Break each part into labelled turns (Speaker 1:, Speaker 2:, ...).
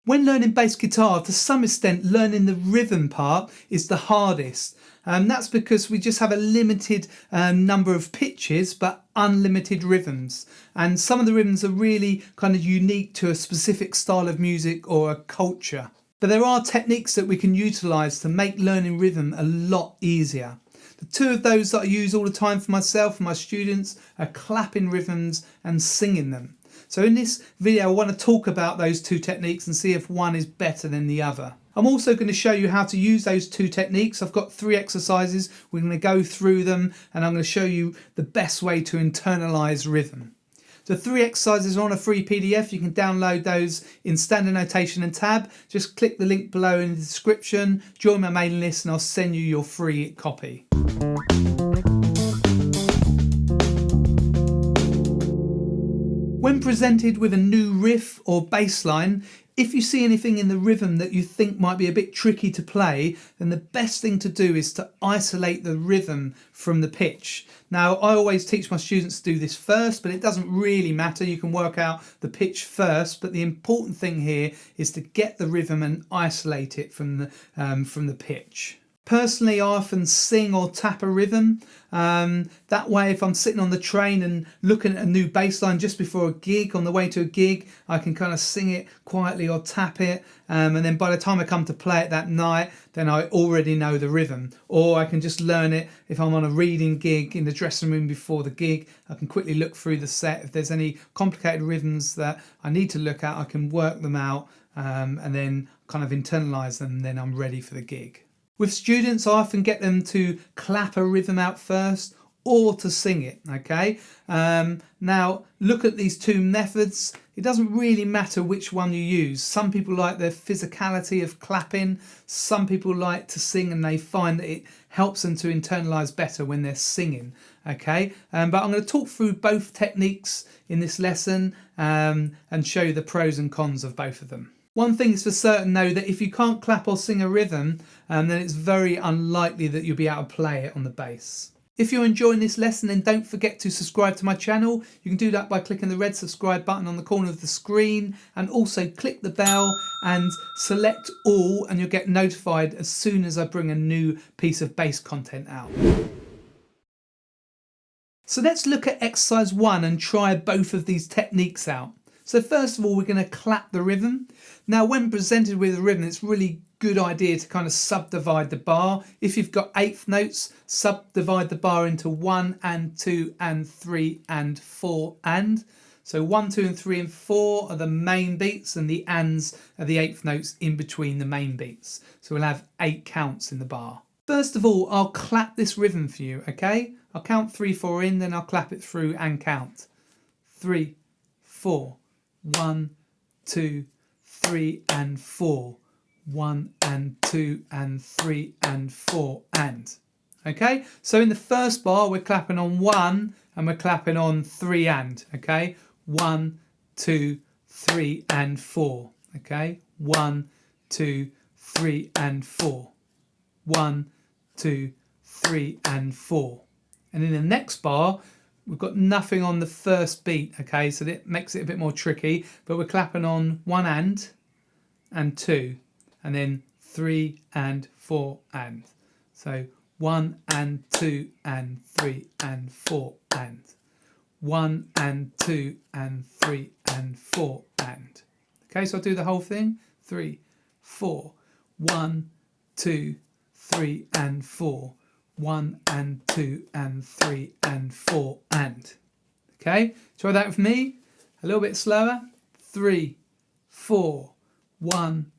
Speaker 1: When learning bass guitar, to some extent, learning the rhythm part is the hardest. That's because we just have a limited number of pitches, but unlimited rhythms. And some of the rhythms are really kind of unique to a specific style of music or a culture. But there are techniques that we can utilise to make learning rhythm a lot easier. The two of those that I use all the time for myself and my students are clapping rhythms and singing them. So in this video, I want to talk about those two techniques and see if one is better than the other. I'm also going to show you how to use those two techniques. I've got 3 exercises. We're going to go through them and I'm going to show you the best way to internalise rhythm. The 3 exercises are on a free PDF. You can download those in standard notation and tab. Just click the link below in the description, join my mailing list and I'll send you your free copy. When presented with a new riff or bass line, if you see anything in the rhythm that you think might be a bit tricky to play, then the best thing to do is to isolate the rhythm from the pitch. Now, I always teach my students to do this first, but it doesn't really matter. You can work out the pitch first, but the important thing here is to get the rhythm and isolate it from the pitch. Personally, I often sing or tap a rhythm. That way, if I'm sitting on the train and looking at a new bass line just before a gig, on the way to a gig, I can kind of sing it quietly or tap it. And then by the time I come to play it that night, then I already know the rhythm. Or I can just learn it if I'm on a reading gig in the dressing room before the gig. I can quickly look through the set. If there's any complicated rhythms that I need to look at, I can work them out and then kind of internalise them. And then I'm ready for the gig. With students, I often get them to clap a rhythm out first or to sing it, okay? Now, look at these 2 methods. It doesn't really matter which one you use. Some people like the physicality of clapping. Some people like to sing and they find that it helps them to internalise better when they're singing, okay? But I'm going to talk through both techniques in this lesson and show you the pros and cons of both of them. One thing is for certain though, that if you can't clap or sing a rhythm, then it's very unlikely that you'll be able to play it on the bass. If you're enjoying this lesson, then don't forget to subscribe to my channel. You can do that by clicking the red subscribe button on the corner of the screen and also click the bell and select all and you'll get notified as soon as I bring a new piece of bass content out. So let's look at exercise 1 and try both of these techniques out. So first of all, we're going to clap the rhythm. Now, when presented with a rhythm, it's really good idea to kind of subdivide the bar. If you've got 8th notes, subdivide the bar into 1 and 2 and 3 and 4 and. So 1, 2 and 3 and 4 are the main beats and the ands are the 8th notes in between the main beats. So we'll have 8 counts in the bar. First of all, I'll clap this rhythm for you, okay? I'll count 3, 4 in, then I'll clap it through and count. 3, 4. 1, 2, 3 and 4. 1 and 2 and 3 and 4 and. Okay, so in the first bar we're clapping on 1 and we're clapping on 3 and. Okay, 1, 2, 3 and 4. Okay, 1, 2, 3 and 4. 1, 2, 3 and 4. And in the next bar we've got nothing on the first beat, okay, so that makes it a bit more tricky, but we're clapping on 1 and 2, and then 3 and 4 and. So 1 and 2 and 3 and 4 and. 1 and 2 and 3 and 4 and. Okay, so I'll do the whole thing. 3, 4, 1, 2, 3 and 4. 1 and 2 and 3 and 4 and. Okay, try that with me. A little bit slower. 3, 4, 1,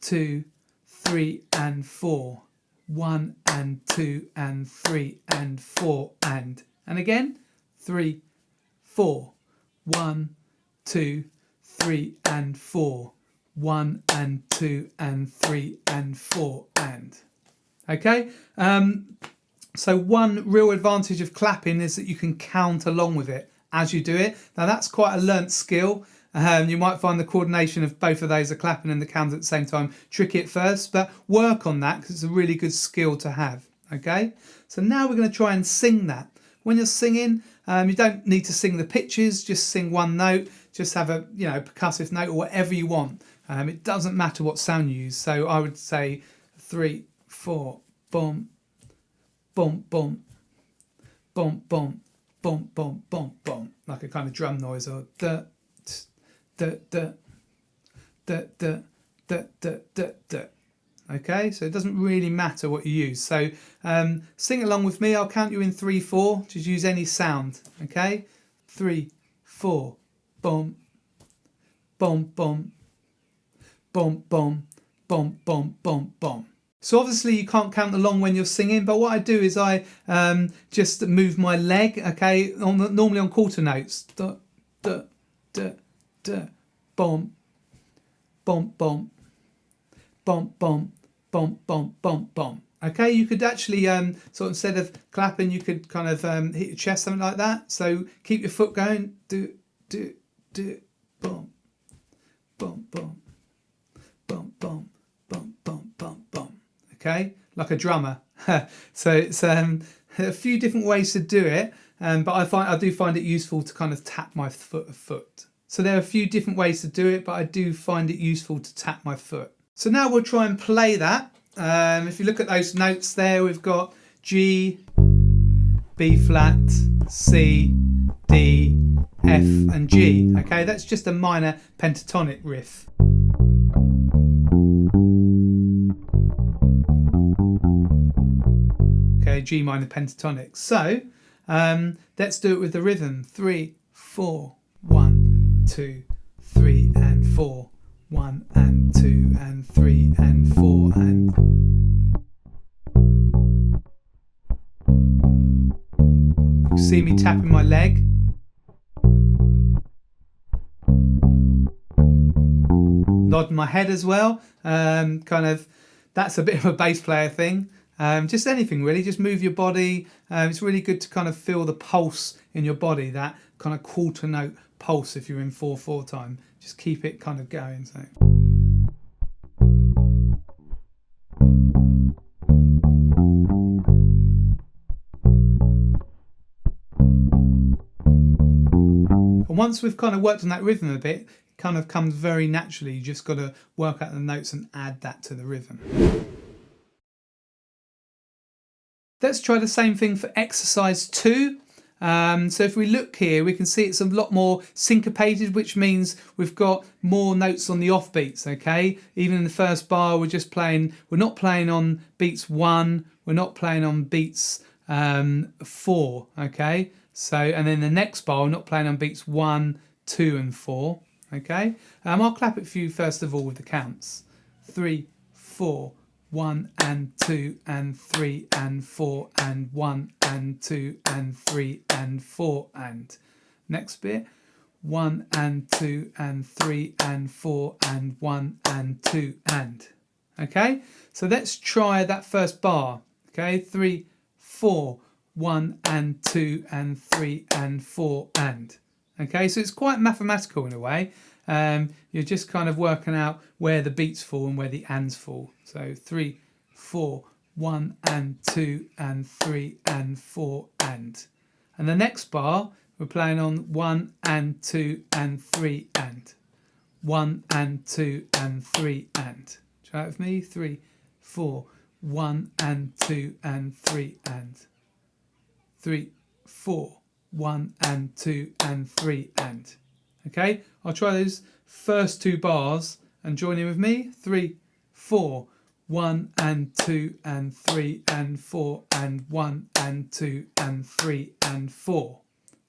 Speaker 1: 2, 3 and 4. 1 and 2 and 3 and 4 and. And again. 3, 4, 1, 2, 3 and 4. 1 and 2 and 3 and 4 and. Okay. So one real advantage of clapping is that you can count along with it as you do it. Now that's quite a learnt skill. You might find the coordination of both of those, the clapping and the count at the same time, tricky at first, but work on that because it's a really good skill to have. Okay, so now we're going to try and sing that. When you're singing, you don't need to sing the pitches, just sing one note, just have a percussive note or whatever you want. It doesn't matter what sound you use. So I would say 3, 4, boom, boom, boom, boom, boom, boom, boom, boom, boom, like a kind of drum noise, or da, da, da, da, da, da, da, da, da. Okay, so it doesn't really matter what you use. So sing along with me. I'll count you in 3, 4. Just use any sound. Okay, 3, 4, boom, boom, boom, boom, boom, boom, boom, boom, boom. So obviously you can't count along when you're singing, but what I do is I just move my leg. Okay, normally on quarter notes. Da, da, da, da, boom, boom, boom, boom, boom, boom, boom, boom, boom. Okay, you could actually sort of, instead of clapping, you could kind of hit your chest, something like that. So keep your foot going. Do, do, do, boom, boom, boom, boom, boom, boom, boom, boom, boom. Okay, like a drummer. So it's a few different ways to do it, but I do find it useful to kind of tap my foot. So there are a few different ways to do it, but I do find it useful to tap my foot. So now we'll try and play that. If you look at those notes there, we've got G, B flat, C, D, F and G. Okay, that's just a minor pentatonic riff. Okay, G minor pentatonic. So let's do it with the rhythm. 3, 4, 1, 2, 3 and 4. 1 and 2 and 3 and 4 and. You see me tapping my leg. Nodding my head as well. Kind of, that's a bit of a bass player thing. Just anything really, just move your body. It's really good to kind of feel the pulse in your body, that kind of quarter note pulse if you're in 4/4 time. Just keep it kind of going. So. And once we've kind of worked on that rhythm a bit, it kind of comes very naturally. You just got to work out the notes and add that to the rhythm. Let's try the same thing for exercise 2. So if we look here, we can see it's a lot more syncopated, which means we've got more notes on the off beats. Okay, even in the first bar, we're not playing on beats 1, we're not playing on beats 4. Okay, so and then the next bar, we're not playing on beats 1, 2 and 4. Okay, I'll clap it for you first of all with the counts. 3, 4, 1 and 2 and 3 and 4 and 1 and 2 and 3 and 4 and. Next bit, 1 and 2 and 3 and 4 and 1 and 2 and. Okay, so let's try that first bar. Okay, 3, 4, 1 and 2 and 3 and 4 and. Okay, so it's quite mathematical in a way. You're just kind of working out where the beats fall and where the ands fall. So 3, 4, 1 and 2 and 3 and 4 and. And the next bar, we're playing on 1 and 2 and 3 and. 1 and 2 and 3 and. Try it with me. 3, 4, 1 and 2 and 3 and. 3, 4, 1 and 2 and 3 and. Okay, I'll try those first 2 bars and join in with me. 3, 4, 1 and 2 and 3 and 4 and 1 and 2 and 3 and 4.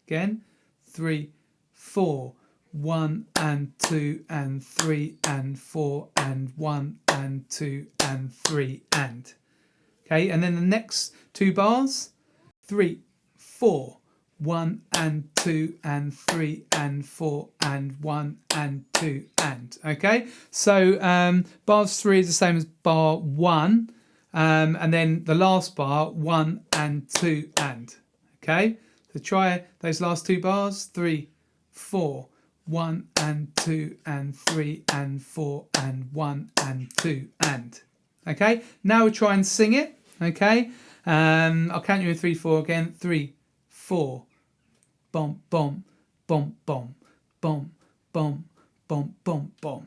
Speaker 1: Again, 3, 4, 1 and 2 and 3 and 4 and 1 and 2 and 3 and. Okay, and then the next 2 bars, 3, 4, 1 and 2 and 3 and 4 and 1 and 2 and. Okay, so bars 3 is the same as bar 1, and then the last bar 1 and 2 and. Okay, so try those last 2 bars. 3, 4, 1 and 2 and 3 and 4 and 1 and 2 and. Okay, now we'll try and sing it. Okay, I'll count you in 3, 4 again. 3, 4, bom, bom, bom, bom, bom, bom, bom, bom, bom.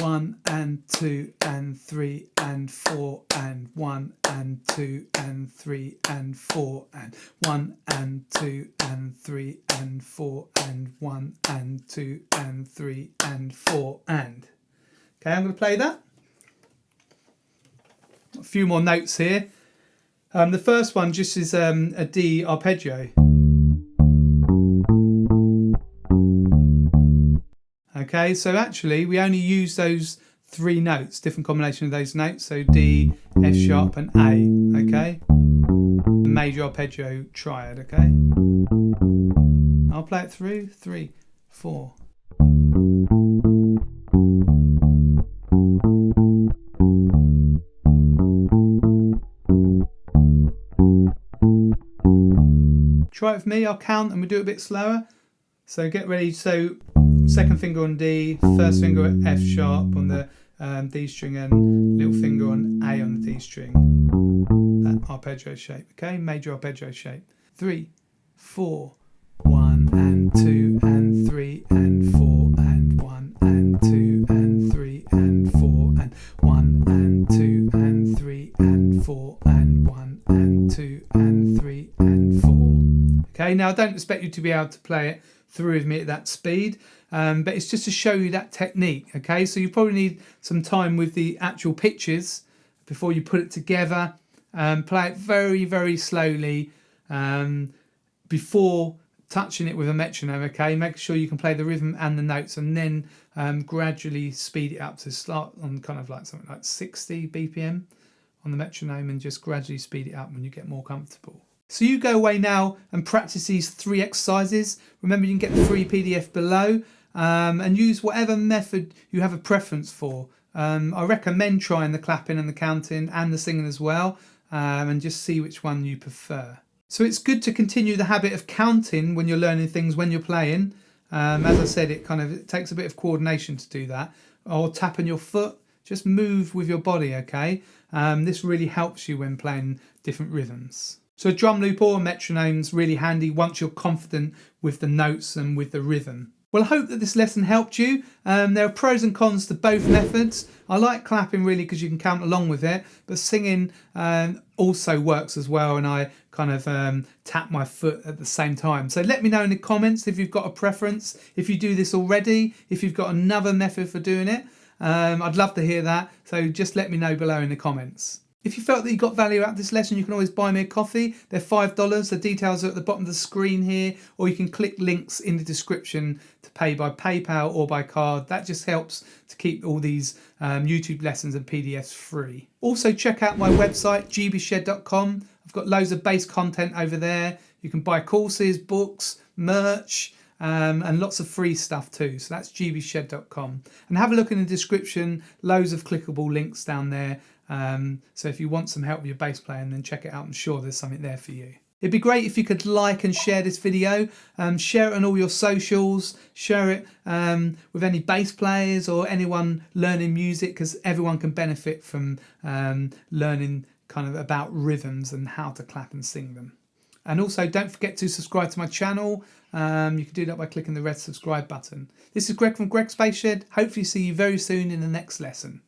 Speaker 1: 1 and 2 and 3 and 4 and 1 and 2 and 3 and 4 and 1 and 2 and 3 and 4 and 1 and 2 and 3 and 4 and. Okay, I'm going to play that. A few more notes here. The first one just is a D arpeggio. Okay, so actually we only use those 3 notes, different combination of those notes. So D, F sharp and A, okay? The major arpeggio triad, okay? I'll play it through, 3, 4. Try it with me, I'll count and we'll do it a bit slower. So get ready, so second finger on D, first finger at F sharp on the D string and little finger on A on the D string. That arpeggio shape, okay? Major arpeggio shape. 3, 4, 1 and 2 and 3 and 4 and 1 and 2 and 3 and 4 and 1 and 2 and 3 and 4 and 1 and 2 and 3 and 4. Okay, now I don't expect you to be able to play it through with me at that speed, but it's just to show you that technique. Okay, so you probably need some time with the actual pitches before you put it together. Play it very, very slowly before touching it with a metronome. Okay, make sure you can play the rhythm and the notes, and then gradually speed it up to start on kind of like something like 60 BPM on the metronome, and just gradually speed it up when you get more comfortable. So you go away now and practice these 3 exercises. Remember, you can get the free PDF below, and use whatever method you have a preference for. I recommend trying the clapping and the counting and the singing as well, and just see which one you prefer. So it's good to continue the habit of counting when you're learning things when you're playing. As I said, it takes a bit of coordination to do that. Or tapping your foot, just move with your body, okay? This really helps you when playing different rhythms. So a drum loop or a metronome's really handy once you're confident with the notes and with the rhythm. Well, I hope that this lesson helped you. There are pros and cons to both methods. I like clapping really because you can count along with it, but singing also works as well, and I kind of tap my foot at the same time. So let me know in the comments if you've got a preference, if you do this already, if you've got another method for doing it. I'd love to hear that, so just let me know below in the comments. If you felt that you got value out of this lesson, you can always buy me a coffee. They're $5. The details are at the bottom of the screen here, or you can click links in the description to pay by PayPal or by card. That just helps to keep all these YouTube lessons and PDFs free. Also check out my website, gbshed.com. I've got loads of bass content over there. You can buy courses, books, merch, and lots of free stuff too. So that's gbshed.com. And have a look in the description, loads of clickable links down there. So if you want some help with your bass playing, then check it out. I'm sure there's something there for you. It'd be great if you could like and share this video, share it on all your socials, share it with any bass players or anyone learning music, because everyone can benefit from learning kind of about rhythms and how to clap and sing them. And also don't forget to subscribe to my channel. You can do that by clicking the red subscribe button. This is Greg from Greg's Bass Shed. Hopefully see you very soon in the next lesson.